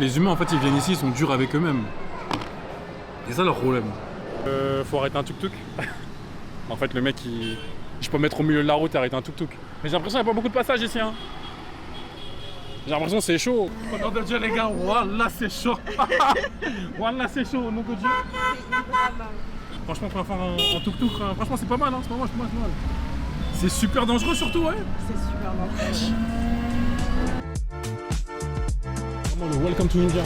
Les humains, en fait, ils viennent ici, ils sont durs avec eux-mêmes. C'est ça leur problème. Faut arrêter un tuk-tuk. En fait, le mec, je peux mettre au milieu de la route et arrêter un tuk-tuk. Mais j'ai l'impression qu'il n'y a pas beaucoup de passages ici. Hein. J'ai l'impression que c'est chaud. Au nom de Dieu, les gars, wallah, c'est chaud. Wallah, c'est chaud, au nom de Dieu. Franchement, pour faire un tuk-tuk, franchement, c'est pas mal. Hein. C'est pas mal. C'est super dangereux, surtout, ouais. C'est super dangereux. Vraiment, le welcome to India.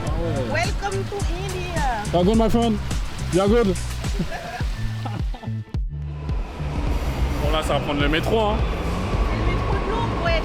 Ah ouais. Welcome to India. You're good, my friend. You're good. Bon, là, ça va prendre le métro, hein. Le métro de l'eau, wesh.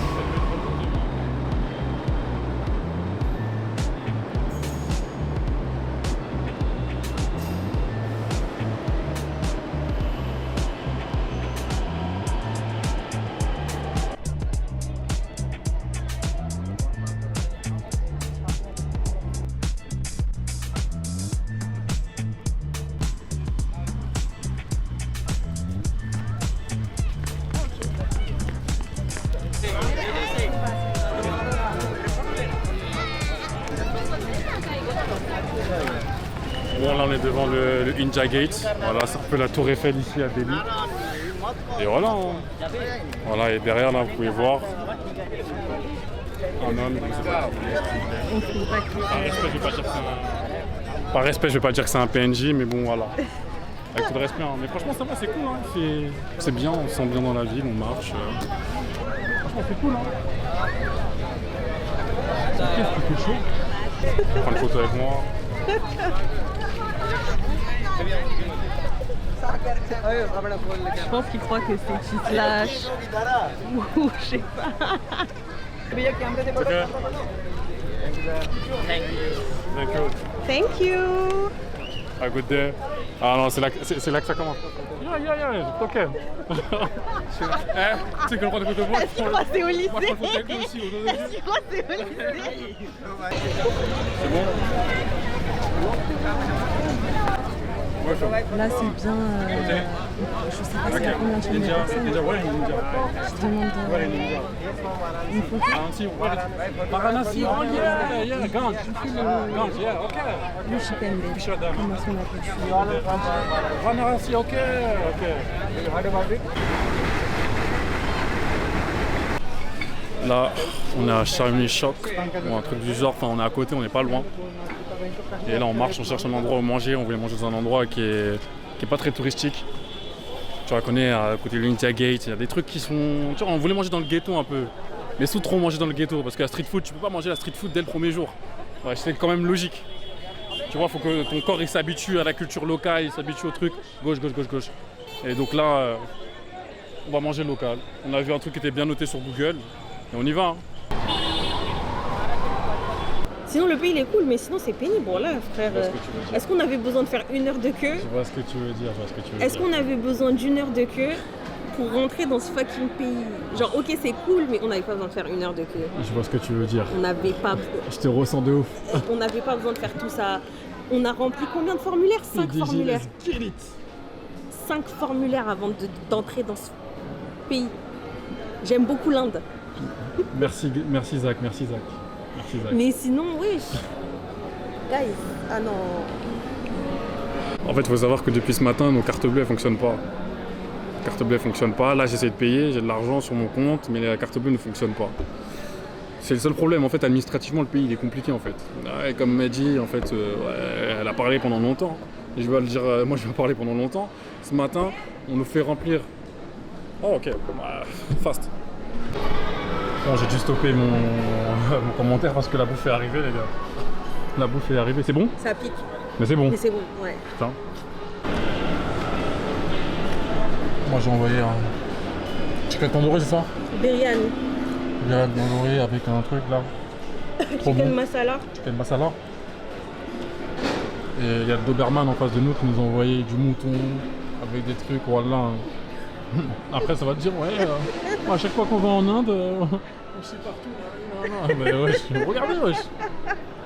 Bon, là on est devant le India Gate. Voilà, c'est un peu la tour Eiffel ici à Delhi. Et voilà. Hein. Voilà, et derrière là vous pouvez voir un homme. Par respect, je vais pas dire que c'est un PNJ, mais bon voilà. Avec tout le respect. Hein. Mais franchement ça va, c'est cool. Hein. C'est bien, on se sent bien dans la ville, on marche. Franchement c'est cool. Hein. Qu'est-ce qui fait chaud? Prends une photo avec moi. Je pense qu'il croit que c'est qui slash ou je sais pas. Okay. Thank you. Thank you. Have a good day. Ah non, c'est là que ça commence. Yeah, ok. Tu sais que le droit de photo de moi, Est-ce qu'il croit que c'est au lycée? moi je prends le photo avec lui aussi. Est-ce qu'il croit que c'est au lycée? C'est bon? Là, c'est bien. Je sais pas s'il y a combien de personnes. Je demande une photo. Varanasi, oh yeah, Ganj, yeah, ok. Le Chipende. Comment est-ce qu'on appelle ça? Varanasi, ok. Là, on est à Charmini Chowk, ou un truc du genre, enfin on est à côté, on n'est pas loin. Et là on marche, on cherche un endroit où manger, on voulait manger dans un endroit qui est pas très touristique. Tu vois, connais à côté de l'India Gate, il y a des trucs qui sont... Tu vois, on voulait manger dans le ghetto un peu, mais sans trop manger dans le ghetto, parce que la street food, tu peux pas manger la street food dès le premier jour. Ouais, c'est quand même logique. Tu vois, faut que ton corps il s'habitue à la culture locale, il s'habitue au truc, gauche. Et donc là, on va manger local. On a vu un truc qui était bien noté sur Google, et on y va. Hein. Sinon le pays il est cool, mais sinon c'est pénible. Bon là frère, est-ce qu'on avait besoin de faire 1 heure de queue? Je vois ce que tu veux dire, Est-ce qu'on avait besoin d'1 heure de queue pour rentrer dans ce fucking pays? Genre ok c'est cool, mais on n'avait pas besoin de faire 1 heure de queue. Je vois ce que tu veux dire. On n'avait pas... Je te ressens de ouf. On n'avait pas besoin de faire tout ça. On a rempli combien de formulaires? 5 formulaires. 5 formulaires avant d'entrer dans ce pays. J'aime beaucoup l'Inde. Merci Zach. Mais sinon, oui. Guys, ah non. En fait, il faut savoir que depuis ce matin, nos cartes bleues, elles fonctionnent pas. La carte bleue, elle fonctionne pas. Là, j'essaie de payer, j'ai de l'argent sur mon compte, mais la carte bleue ne fonctionne pas. C'est le seul problème. En fait, administrativement, le pays, il est compliqué, en fait. Ouais, comme m'a dit, en fait, elle a parlé pendant longtemps. Et je vais le dire, moi, je vais parler pendant longtemps. Ce matin, on nous fait remplir... Oh, ok. Fast. Bon, j'ai dû stopper mon commentaire parce que la bouffe est arrivée, les gars. La bouffe est arrivée. C'est bon? Ça pique. Mais c'est bon. Mais c'est bon, ouais. Putain. Moi, j'ai envoyé un chicken tandoori, c'est ça? Biryani. Biryani tandoori avec un truc là. Trop Chicken bon. masala. Chicken masala. Et il y a le Doberman en face de nous qui nous a envoyé du mouton avec des trucs, voilà. Après, ça va te dire, ouais, à chaque fois qu'on va en Inde, on sait partout. Non, mais wesh,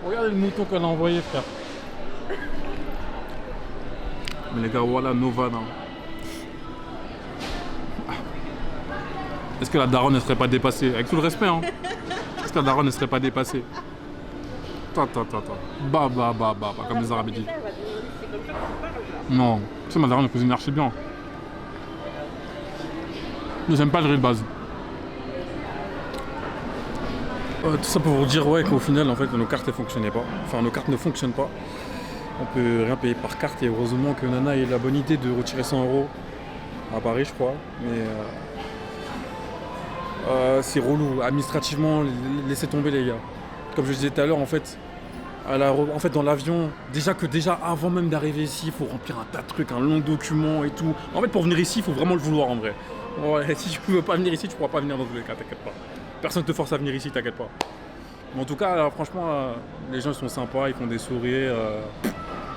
regardez le mouton qu'elle a envoyé, frère. Mais les gars, voilà, Nova, non. Est-ce que la daronne ne serait pas dépassée? Avec tout le respect, hein. Est-ce que la daronne ne serait pas dépassée? Bah, comme les Arabes disent. Non, c'est ma daronne, elle cuisine archi bien. Mais j'aime pas le riz de base. Tout ça pour vous dire qu'au final, en fait, nos cartes ne fonctionnaient pas. Enfin, nos cartes ne fonctionnent pas. On peut rien payer par carte et heureusement que Nana ait la bonne idée de retirer 100 € à Paris, je crois. Mais c'est relou. Administrativement, laissez tomber les gars. Comme je disais tout à l'heure, en fait, dans l'avion, déjà avant même d'arriver ici, il faut remplir un tas de trucs, un long document et tout. En fait, pour venir ici, il faut vraiment le vouloir en vrai. Ouais, si tu ne veux pas venir ici, tu ne pourras pas venir dans tous les cas, t'inquiète pas. Personne ne te force à venir ici, t'inquiète pas. Mais en tout cas, franchement, les gens sont sympas, ils font des sourires.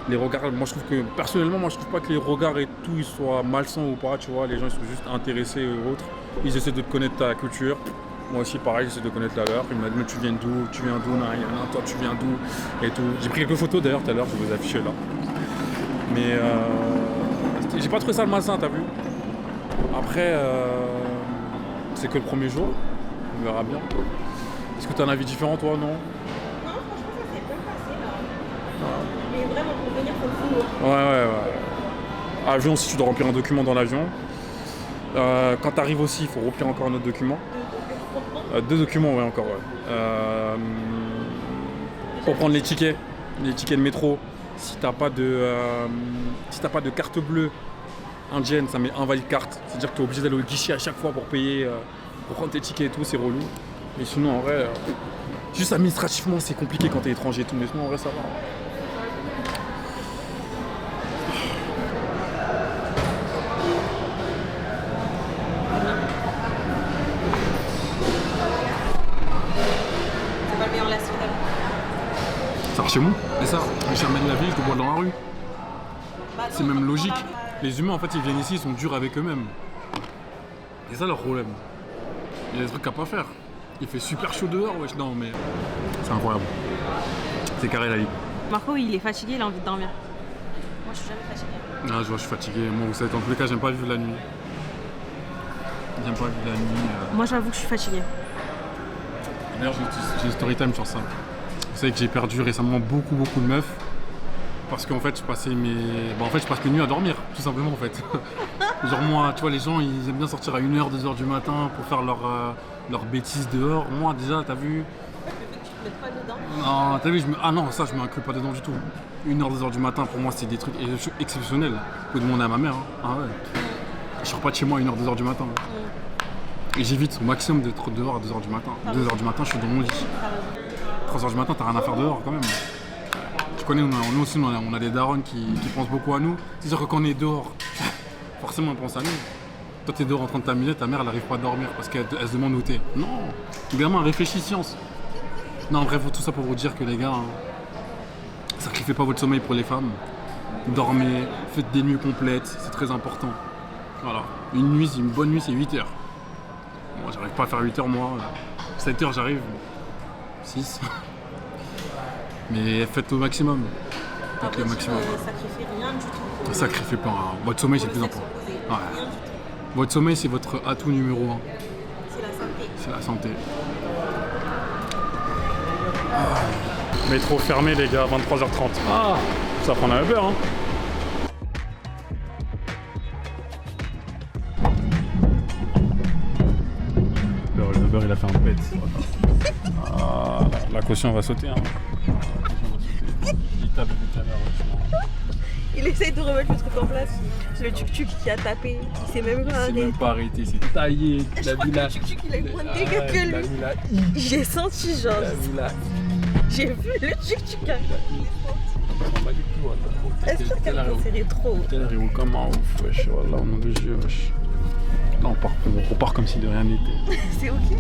Les regards, moi je trouve que, personnellement, je trouve pas que les regards et tout, ils soient malsains ou pas, tu vois. Les gens, ils sont juste intéressés et autres. Ils essaient de connaître ta culture. Moi aussi, pareil, j'essaie de connaître la leur. Ils me disent, mais tu viens d'où, toi, tu viens d'où et tout. J'ai pris quelques photos d'ailleurs tout à l'heure, je vais vous afficher là. Mais j'ai pas trouvé ça le malsain, t'as vu. Après, c'est que le premier jour, on verra bien. Est-ce que tu as un avis différent, toi, non? Non, franchement, ça s'est bien passé là. Mais vraiment, pour venir, faut le vouloir. Ouais. Avion aussi, tu dois remplir un document dans l'avion. Quand tu arrives aussi, il faut remplir encore un autre document. 2 documents, ouais, encore. Ouais. Pour prendre les tickets de métro. Si t'as pas de carte bleue indienne, ça met invalide carte. C'est-à-dire que tu es obligé d'aller au guichet à chaque fois pour payer, pour prendre tes tickets et tout, c'est relou. Mais sinon, en vrai, juste administrativement, c'est compliqué quand t'es étranger et tout, mais sinon, en vrai, ça va. C'est pas le meilleur last final. Ça marche chez moi. Et ça, jamais de la vie, je le bois dans la rue. C'est même logique. Les humains, en fait, ils viennent ici, ils sont durs avec eux-mêmes. C'est ça leur problème. Il y a des trucs à pas faire. Il fait super chaud dehors, wesh. Non, mais c'est incroyable. C'est carré la vie. Marco, il est fatigué, il a envie de dormir. Moi, je suis jamais fatiguée. Ah, je suis fatigué. Moi, vous savez, dans tous les cas, j'aime pas vivre la nuit. J'aime pas vivre la nuit. Moi, j'avoue que je suis fatiguée. D'ailleurs, j'ai une story time sur ça. Vous savez que j'ai perdu récemment beaucoup de meufs. Parce qu'en fait, je passe mes nuits à dormir, tout simplement en fait. Genre moi, tu vois, les gens, ils aiment bien sortir à 1h, 2h du matin pour faire leurs bêtises dehors. Moi, déjà, t'as vu... Tu te mets pas dedans? Non, t'as vu, ah non, ça, je m'inclus pas dedans du tout. 1h, 2h du matin, pour moi, c'est des trucs exceptionnels. Vous pouvez demander à ma mère. Hein. Ah ouais. Je sors pas de chez moi à 1h, 2h du matin. Et j'évite au maximum d'être dehors à 2h du matin. 2h du matin, je suis dans mon lit. 3h du matin, t'as rien à faire dehors quand même. Tu connais, nous aussi, on a des darons qui pensent beaucoup à nous. C'est sûr que quand on est dehors, forcément, on pense à nous. Toi, t'es dehors en train de t'amuser, ta mère, elle n'arrive pas à dormir parce qu'elle se demande où t'es. Non, gamin, réfléchis, science. Non, bref, tout ça pour vous dire que les gars, sacrifiez pas votre sommeil pour les femmes. Dormez, faites des nuits complètes, c'est très important. Voilà, une bonne nuit, c'est 8 heures. Moi, j'arrive pas à faire 8 heures, moi. 7 heures, j'arrive. 6. Mais faites au maximum. Faites le maximum. Ne sacrifiez rien du tout. Ne sacrifiez pas. Hein. Votre sommeil, c'est le plus important. Ouais. Rien du tout. Votre sommeil, c'est votre atout numéro 1. C'est la santé. C'est la santé. Métro fermé, les gars, 23h30. Ah, ça prend un Uber, hein. Le Uber, il a fait un pet. Ah, la caution va sauter, hein. Il essaye de remettre le truc en place. Le tuk-tuk qui a tapé, il s'est même pas C'est arrêté. même pas arrêté, c'est taillé. Je crois que le tuk-tuk il a eu moins de dégâts que lui. J'ai senti genre. J'ai vu le tuk-tuk arriver. Est-ce que quelqu'un c'est rétro? Il roule comme un ouf, wesh. Voilà, au nom de Dieu, wesh. Là, on repart comme si de rien n'était. C'est ok.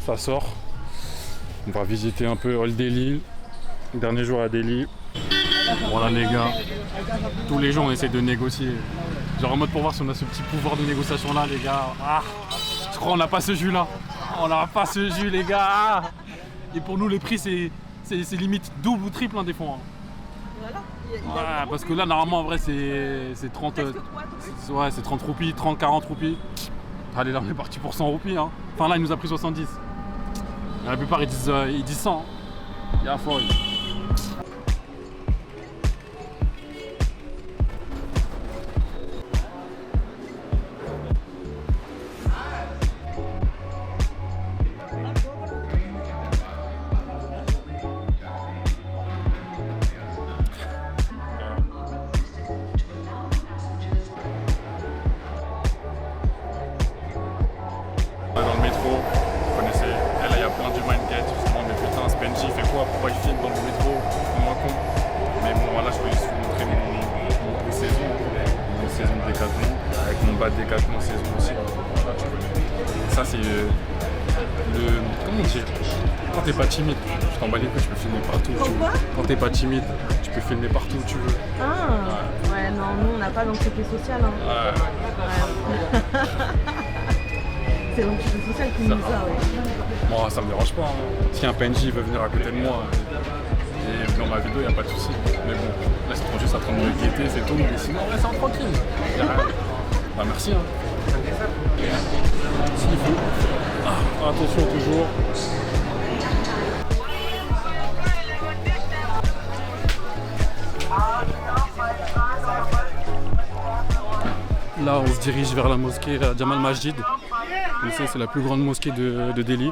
Ça sort. On va visiter un peu Old Delhi. Dernier jour à Delhi. Voilà les gars. Tous les jours on essaie de négocier. Genre en mode pour voir si on a ce petit pouvoir de négociation là les gars. Ah, je crois qu'on n'a pas ce jus là. On n'a pas ce jus les gars. Ah. Et pour nous les prix c'est limite double ou triple hein, des fois. Hein. Voilà. Ouais, parce que là, normalement, en vrai, c'est 30... ouais, c'est 30 roupies, 30, 40 roupies. Allez, là, on est parti pour 100 roupies. Hein. Enfin, là, il nous a pris 70. Et la plupart, ils disent 100. Il y a fort. Dans le métro, vous connaissez, et là il y a plein d'humains gate justement, mais putain, ce PNJ il fait quoi? Pourquoi il filme dans le métro? Moi con. Mais bon, voilà, je voulais juste vous montrer mon saison de Décathlon, avec mon bas de Décathlon saison aussi. Voilà, tu connais. Ça c'est comment dire? Quand t'es pas timide, je t'en bats les couilles, tu peux filmer partout où tu veux. Quand t'es pas timide, tu peux filmer partout où tu veux. Ah ouais, non, nous on n'a pas l'anxiété sociale. Hein. Ouais. C'est l'anxiété sociale qui nous a, ouais. Moi, ça me dérange pas. Hein. Si un PNJ veut venir à côté de moi et dans ma vidéo, il n'y a pas de souci. Mais bon, là, c'est trop juste en train de me guetter, c'est tout. Mais sinon, reste tranquille. Y a rien. Bah, merci. Hein. S'il faut. Ah, attention, toujours. Là, on se dirige vers la mosquée Jamal Masjid. Vous savez, c'est la plus grande mosquée de Delhi.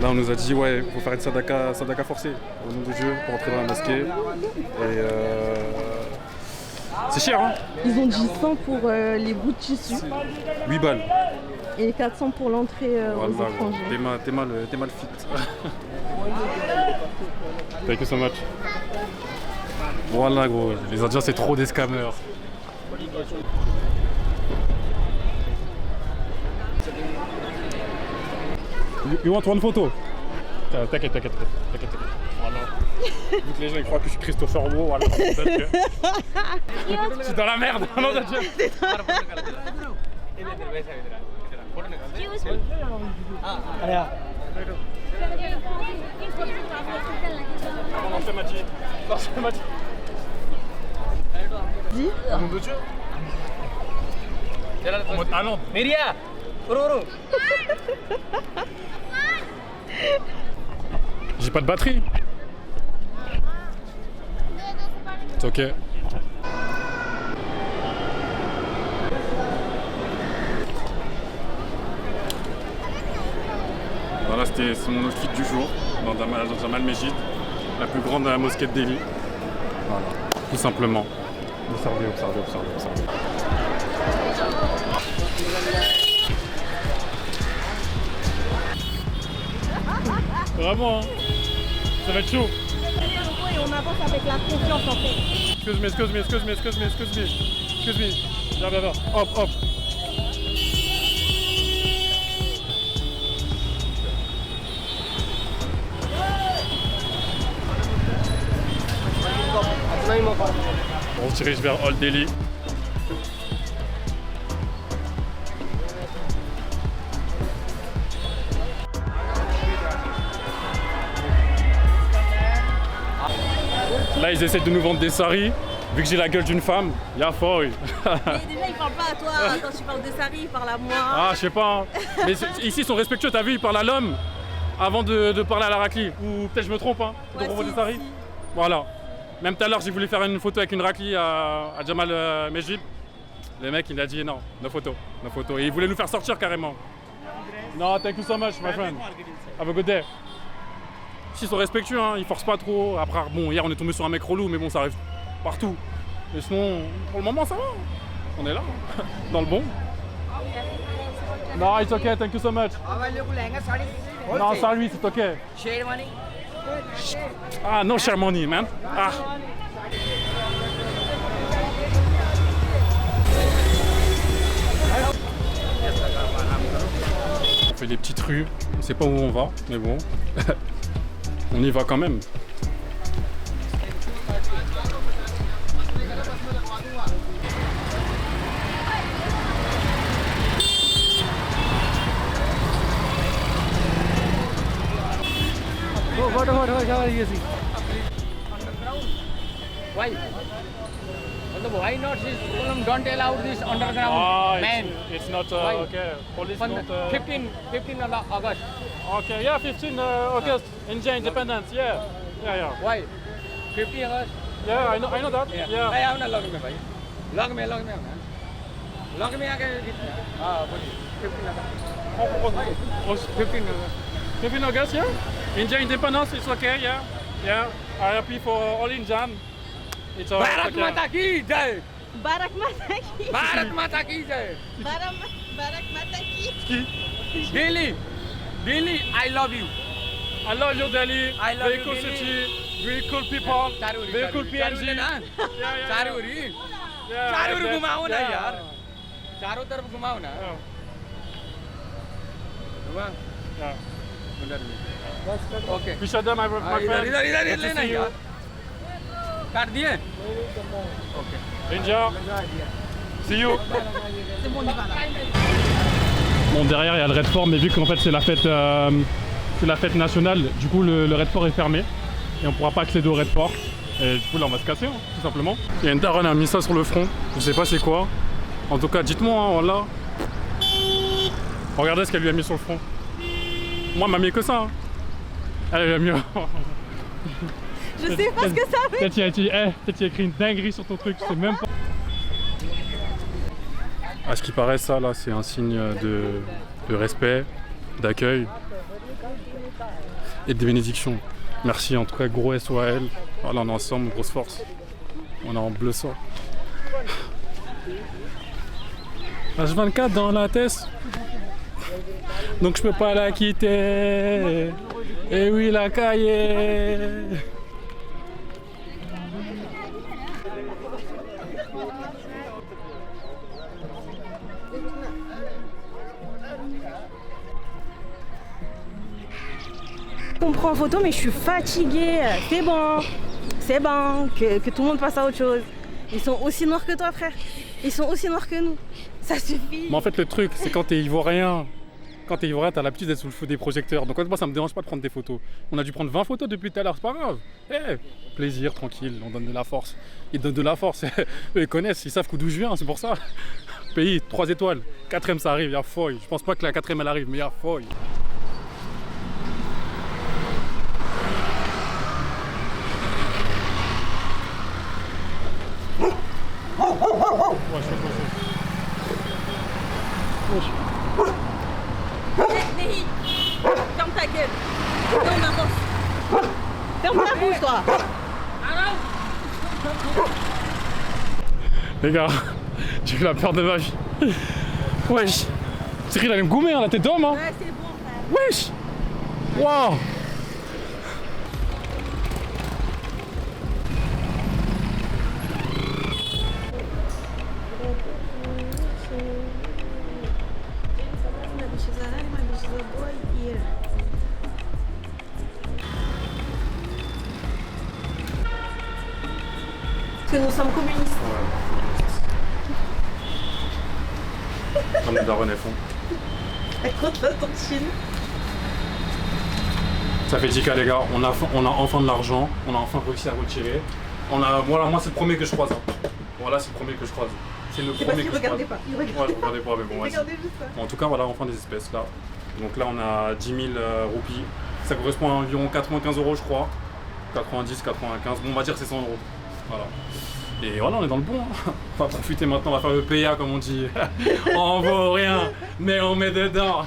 Là, on nous a dit, ouais, il faut faire une sadaka forcée au nom de Dieu pour entrer dans la mosquée. Et c'est cher, hein? Ils ont dit 100 pour les bouts de tissu. 8 balles. Et 400 pour l'entrée aux étrangers. T'es mal fit. Thank you so much. Voilà, gros, les Indiens, c'est trop des scammers. You want one photo? T'inquiète. Voilà. Vu que les gens ils croient que je suis Christopher Wu, voilà. Je suis dans la merde. Non, Dis. Au nom de Dieu. En mode Allende. Myria, uru. J'ai pas de batterie. C'est ok. Voilà, c'est mon outfit du jour dans Jamal Masjid, la plus grande mosquée de Delhi. Voilà, tout simplement. Observez. Vraiment, hein. Ça va être chaud. Et on avance avec la confiance en fait. Excuse me. Viens. Hop. On se dirige vers Old Delhi. Là, ils essaient de nous vendre des saris. Vu que j'ai la gueule d'une femme, y'a foy. Mais déjà, ils parlent pas à toi quand tu parles de Sari, ils parlent à moi. Ah, je sais pas. Hein. Mais ici, ils sont respectueux. T'as vu, ils parlent à l'homme avant de parler à la raclie. Ou peut-être je me trompe, hein. Ouais, de si, Sari. si. Voilà. Même tout à l'heure, j'ai voulu faire une photo avec une raclie à Jamal Masjid. Le mec, il a dit non, no photo. Et il voulait nous faire sortir carrément. Non, thank you so much, my friend. Have a good day. Ils sont respectueux, hein, ils forcent pas trop. Après, bon, hier on est tombé sur un mec relou, mais bon, ça arrive partout. Et sinon, pour le moment, ça va. On est là, dans le bon. Non, it's okay, thank you so much. Non, sorry, c'est okay. Ah, no share money, man. Ah. On fait des petites rues, on sait pas où on va, mais bon. On y va quand même. Why? Why not this problem? Don't allow this underground man. It's not Why? okay. Police don't. 15 August. Okay, yeah, 15 August, India independence. Yeah. Why? 15 August. Yeah, I know that. Yeah. Hey, आओ ना log में भाई. Log में आओ ना. Log में आके हाँ बोलिए. 15 August. 15 August, yeah. India independence, it's okay. Yeah. I'm happy for all Indian. It's Bharat okay. माता की जय. Barak Mata ki. भारत माता की जय. Barak Mata ki. Delhi, I love you. I love you, Delhi. I love very you, cool Delhi. city, very cool people, very cool PNG. Yeah. चारों ओर घुमाओ ना यार. चारों तरफ घुमाओ ना. Yeah. Okay. Wish them my friend. इधर Good to लेना see you. यार. काट दिए. Okay. India. See you. Bon, derrière il y a le Red Fort, mais vu qu'en fait c'est la fête nationale, du coup le Red Fort est fermé et on pourra pas accéder au Red Fort. Et du coup là on va se casser, hein, tout simplement. Il y a une daronne a mis ça sur le front, je sais pas c'est quoi. En tout cas dites-moi, hein, voilà. Regardez ce qu'elle lui a mis sur le front. Moi elle m'a mis que ça. Hein. Elle lui a mis. Je sais pas ce que ça veut. Peut-être il y a écrit une dinguerie sur ton truc, je sais même pas. À ce qui paraît, ça là, c'est un signe de respect, d'accueil et de bénédiction. Merci en tout cas, gros SOAL. Voilà, on est ensemble, grosse force. On est en bleu sang. H24 dans la tête. Donc je peux pas la quitter. Et oui, la cahier. On prend en photo, mais je suis fatiguée. C'est bon, que tout le monde passe à autre chose. Ils sont aussi noirs que toi, frère. Ils sont aussi noirs que nous. Ça suffit. Mais en fait, le truc, c'est quand t'es ivoirien. Quand t'es ivoirien, t'as l'habitude d'être sous le feu des projecteurs. Donc moi, ça me dérange pas de prendre des photos. On a dû prendre 20 photos depuis tout à l'heure, c'est pas grave. Plaisir, tranquille, on donne de la force. Ils donnent de la force. Eux, ils connaissent, ils savent d'où je viens, c'est pour ça. Pays, 3 étoiles. 4ème, ça arrive, il y a feuille. Je pense pas que la 4ème, elle arrive, mais il y a feuille. Nehi, ferme ta gueule. Non, maman. Ferme ta bouche, toi. Les gars, j'ai eu la peur de ma vie. Wesh. Cyril allait me goumer, hein, la tête d'homme. Hein. Ouais, c'est bon, frère. Wesh. Waouh. Que nous sommes communistes. Comme les darons font. Contre la tontine. Ça fait 10K les gars, on a enfin de l'argent, on a enfin réussi à retirer. Voilà, moi c'est le premier que je croise. Hein. Voilà, c'est le premier que je croise. C'est le premier que je croise. Il Ouais, je regardais pas, mais bon, vas-y. Regardez juste ça. Bon, en tout cas, voilà, enfin des espèces là. Donc là, on a 10 000 roupies. Ça correspond à environ 95 €, je crois. 90, 95, bon, on va dire c'est 100 €. Voilà. Et voilà, on est dans le bon. Hein. On va profiter maintenant, on va faire le PA comme on dit. On vaut rien, mais on met dedans.